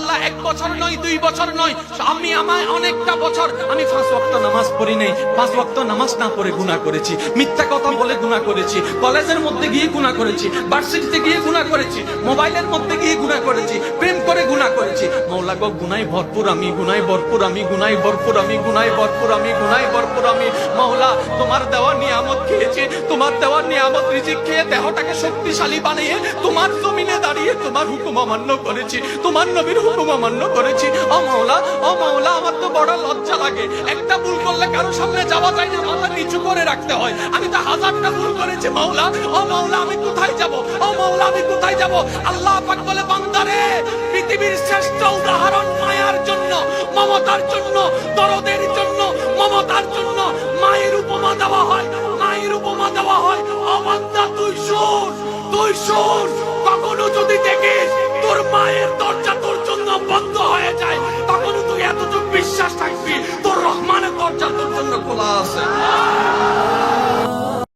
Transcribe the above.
আল্লাহ 1 বছর নয় 2 বছর নয়, আমি আমার অনেকটা বছর আমি 5 ওয়াক্ত নামাজ পড়ি নাই, 5 ওয়াক্ত নামাজ না পড়ে গুনাহ করেছি, মিথ্যা কথা বলে গুনাহ করেছি, কলেজের মধ্যে গিয়ে গুনাহ করেছি, ভার্সিটিতে গিয়ে গুনাহ করেছি, মোবাইলের মধ্যে গিয়ে গুনাহ করেছি, প্রেম করে গুনাহ করেছি। মাওলা গো গুনাহে ভরপুর আমি, গুনাহে ভরপুর আমি, গুনাহে ভরপুর আমি, গুনাহে ভরপুর আমি, গুনাহে ভরপুর আমি। মাওলা তোমার দেওয়া নিয়ামত খেয়েছি, তোমার দেওয়া নিয়ামত রিজিক খেয়ে দেহটাকে শক্তিশালী বানিয়ে তোমার জমিনে দাঁড়িয়ে তোমার হুকুম অমান্য করেছি, তোমার নবীর হুকুম অমান্য করেছি। ও মাওলা, ও মাওলা, আমার তো বড় লজ্জা লাগে, একটা ভুল করলে কারো সামনে যাওয়া যায় না, মাথা নিচু করে রাখতে হয়। আমি তো 1000টা ভুল করেছি মাওলা। ও মাওলা আমি কোথায় যাব, ও মাওলা আমি কোথায় যাব? আল্লাহ পাক বলে, বান্দারে পৃথিবীর শ্রেষ্ঠ উদাহরণ মায়ার জন্য, মমতার জন্য, দরদের জন্য, মমতার জন্য মায়ের উপমা দেওয়া হয়, মায়ের উপমা দেওয়া হয়। ও বান্দা তুই শোন, তুই শোন, কখনো যদি দেখিস তোর মায়ের দরজা তোর জন্য বন্ধ হয়ে যায়, তখন তুই এতটুকু বিশ্বাস থাকবি তোর রহমানের দরজা তোর জন্য খোলা আছে।